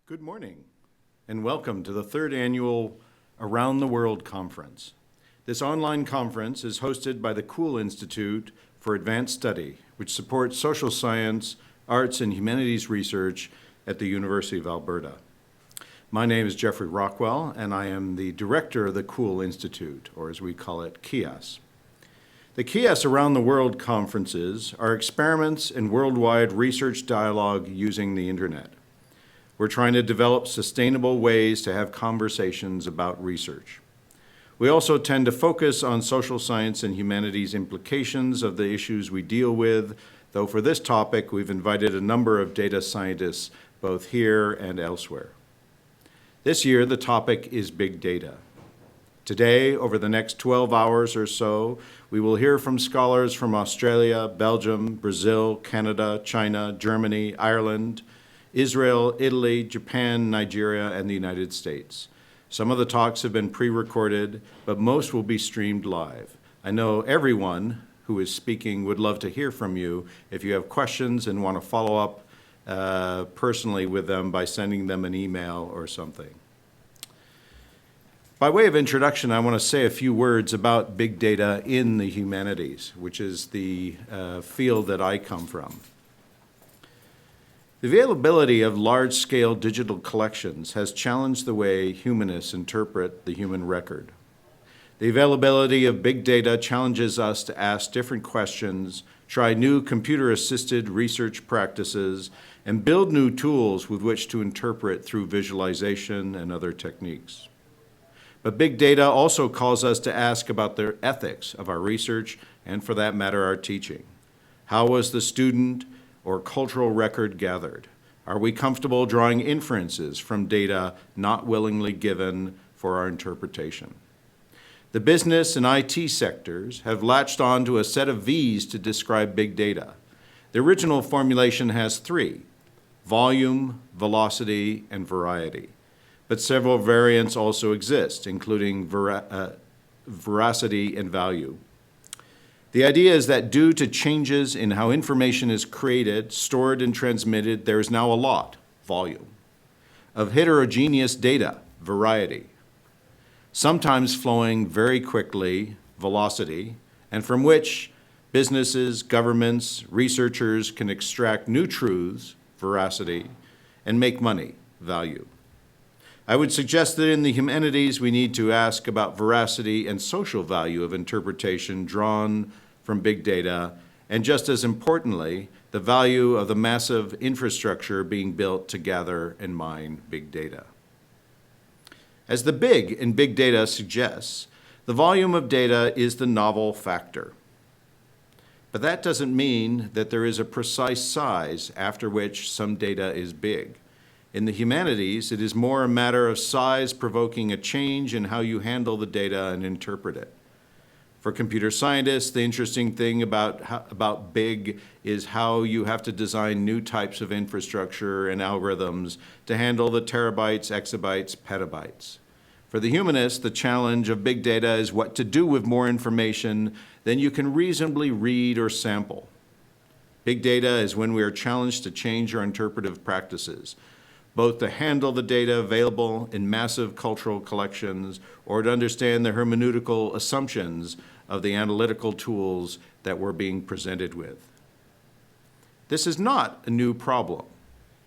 Good morning, and welcome to the third annual Around the World Conference. This online conference is hosted by the Kuhl Institute for Advanced Study, which supports social science, arts, and humanities research at the University of Alberta. My name is Jeffrey Rockwell, and I am the director of the Kuhl Institute, or as we call it, KIAS. The KIAS Around the World conferences are experiments in worldwide research dialogue using the internet. We're trying to develop sustainable ways to have conversations about research. We also tend to focus on social science and humanities implications of the issues we deal with, though for this topic, we've invited a number of data scientists both here and elsewhere. This year, the topic is big data. Today, over the next 12 hours or so, we will hear from scholars from Australia, Belgium, Brazil, Canada, China, Germany, Ireland, Israel, Italy, Japan, Nigeria, and the United States. Some of the talks have been pre-recorded, but most will be streamed live. I know everyone who is speaking would love to hear from you if you have questions and want to follow up personally with them by sending them an email or something. By way of introduction, I want to say a few words about big data in the humanities, which is the field that I come from. The availability of large-scale digital collections has challenged the way humanists interpret the human record. The availability of big data challenges us to ask different questions, try new computer-assisted research practices, and build new tools with which to interpret through visualization and other techniques. But big data also calls us to ask about the ethics of our research and, for that matter, our teaching. How was the student or cultural record gathered? Are we comfortable drawing inferences from data not willingly given for our interpretation? The business and IT sectors have latched on to a set of V's to describe big data. The original formulation has three: volume, velocity, and variety. But several variants also exist, including veracity and value. The idea is that due to changes in how information is created, stored, and transmitted, there is now a lot, volume, of heterogeneous data, variety, sometimes flowing very quickly, velocity, and from which businesses, governments, researchers can extract new truths, veracity, and make money, value. I would suggest that in the humanities, we need to ask about veracity and social value of interpretation drawn from big data, and just as importantly, the value of the massive infrastructure being built to gather and mine big data. As the big in big data suggests, the volume of data is the novel factor. But that doesn't mean that there is a precise size after which some data is big. In the humanities, it is more a matter of size provoking a change in how you handle the data and interpret it. For computer scientists, the interesting thing about big is how you have to design new types of infrastructure and algorithms to handle the terabytes, exabytes, petabytes. For the humanists, the challenge of big data is what to do with more information than you can reasonably read or sample. Big data is when we are challenged to change our interpretive practices, both to handle the data available in massive cultural collections or to understand the hermeneutical assumptions of the analytical tools that we're being presented with. This is not a new problem,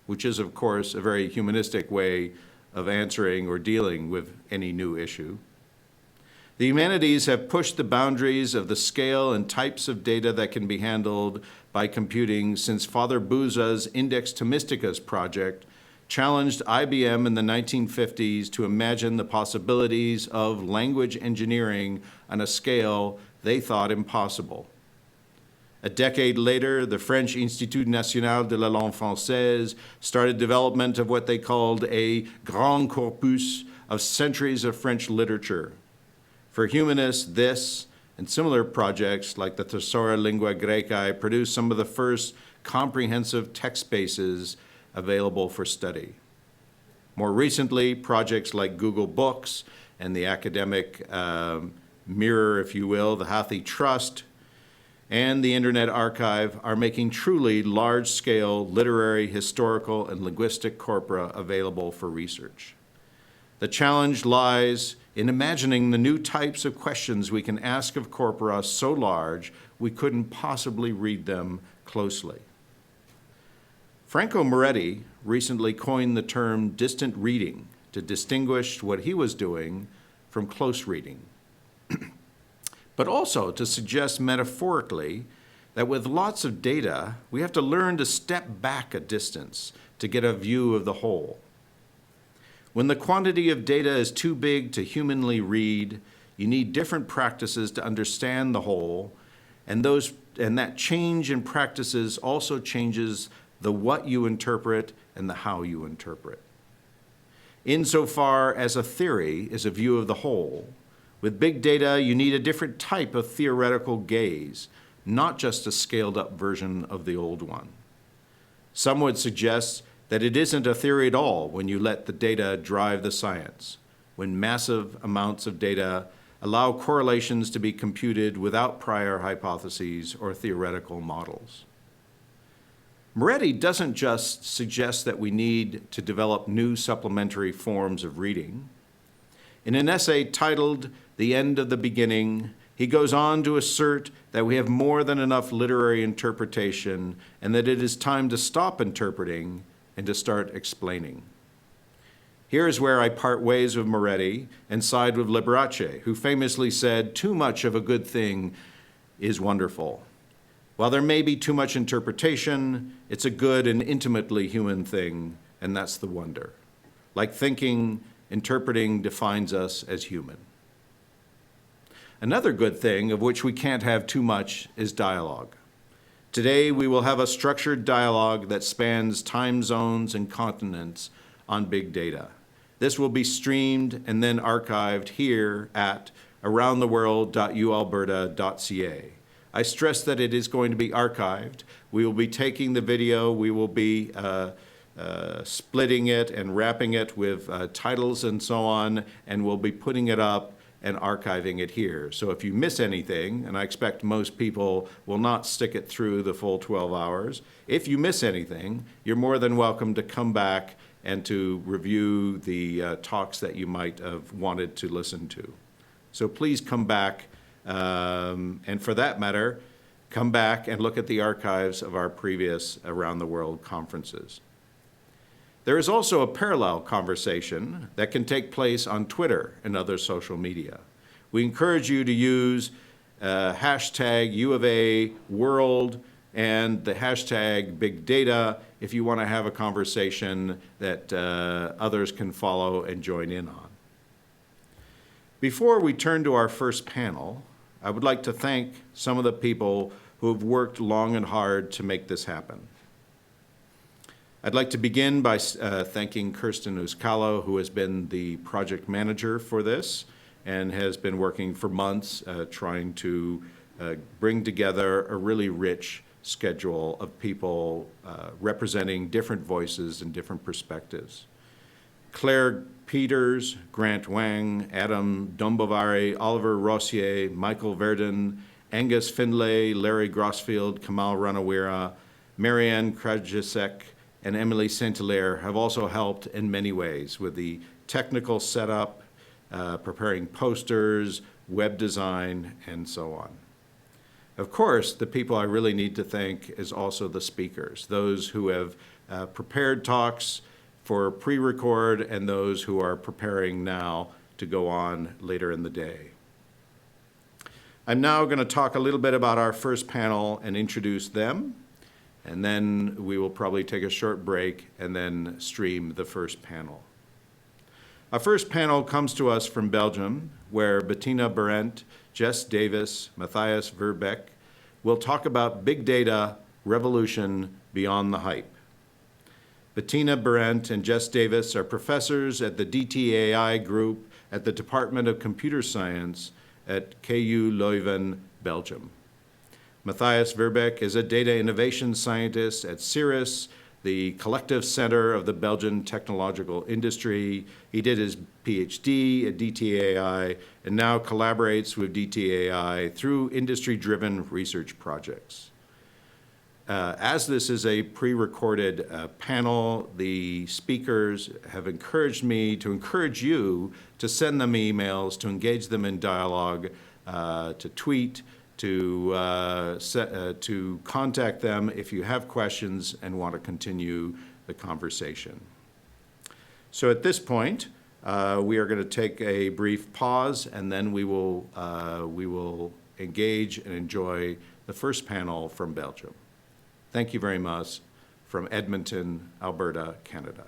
which is, of course, a very humanistic way of answering or dealing with any new issue. The humanities have pushed the boundaries of the scale and types of data that can be handled by computing since Father Bouza's Index Thomisticus project challenged IBM in the 1950s to imagine the possibilities of language engineering on a scale they thought impossible. A decade later, the French Institut National de la Langue Française started development of what they called a grand corpus of centuries of French literature. For humanists, this and similar projects like the Thesaurus Linguae Graecae produced some of the first comprehensive text bases available for study. More recently, projects like Google Books and the academic mirror, if you will, the HathiTrust, and the Internet Archive are making truly large-scale literary, historical, and linguistic corpora available for research. The challenge lies in imagining the new types of questions we can ask of corpora so large we couldn't possibly read them closely. Franco Moretti recently coined the term distant reading to distinguish what he was doing from close reading, but also to suggest metaphorically that with lots of data, we have to learn to step back a distance to get a view of the whole. When the quantity of data is too big to humanly read, you need different practices to understand the whole, and that change in practices also changes the what you interpret and the how you interpret. Insofar as a theory is a view of the whole, with big data you need a different type of theoretical gaze, not just a scaled-up version of the old one. Some would suggest that it isn't a theory at all when you let the data drive the science, when massive amounts of data allow correlations to be computed without prior hypotheses or theoretical models. Moretti doesn't just suggest that we need to develop new supplementary forms of reading. In an essay titled "The End of the Beginning," he goes on to assert that we have more than enough literary interpretation and that it is time to stop interpreting and to start explaining. Here is where I part ways with Moretti and side with Liberace, who famously said, "Too much of a good thing is wonderful. While there may be too much interpretation, it's a good and intimately human thing, and that's the wonder. Like thinking, interpreting defines us as human." Another good thing, of which we can't have too much, is dialogue. Today, we will have a structured dialogue that spans time zones and continents on big data. This will be streamed and then archived here at aroundtheworld.ualberta.ca. I stress that it is going to be archived. We will be taking the video, we will be splitting it and wrapping it with titles and so on, and we'll be putting it up and archiving it here. So if you miss anything, and I expect most people will not stick it through the full 12 hours, if you miss anything, you're more than welcome to come back and to review the talks that you might have wanted to listen to. So please come back, and for that matter, come back and look at the archives of our previous Around the World conferences. There is also a parallel conversation that can take place on Twitter and other social media. We encourage you to use hashtag U of A World and the hashtag Big Data if you want to have a conversation that others can follow and join in on. Before we turn to our first panel, I would like to thank some of the people who have worked long and hard to make this happen. I'd like to begin by thanking Kirsten Uskalo, who has been the project manager for this and has been working for months trying to bring together a really rich schedule of people representing different voices and different perspectives. Claire Peters, Grant Wang, Adam Dombovari, Oliver Rossier, Michael Verdon, Angus Findlay, Larry Grossfield, Kamal Ranawira, Marianne Krajicek, and Emily Saint-Hilaire have also helped in many ways with the technical setup, preparing posters, web design, and so on. Of course, the people I really need to thank is also the speakers, those who have prepared talks for pre-record and those who are preparing now to go on later in the day. I'm now going to talk a little bit about our first panel and introduce them, and then we will probably take a short break and then stream the first panel. Our first panel comes to us from Belgium, where Bettina Berendt, Jess Davis, Matthias Verbeek will talk about big data revolution beyond the hype. Bettina Berendt and Jess Davis are professors at the DTAI group at the Department of Computer Science at KU Leuven, Belgium. Matthias Verbeek is a data innovation scientist at Cirrus, the collective center of the Belgian technological industry. He did his PhD at DTAI and now collaborates with DTAI through industry-driven research projects. As this is a pre-recorded panel, the speakers have encouraged me to encourage you to send them emails, to engage them in dialogue, to tweet, to contact them if you have questions and want to continue the conversation. So at this point, we are going to take a brief pause, and then we will engage and enjoy the first panel from Belgium. Thank you very much from Edmonton, Alberta, Canada.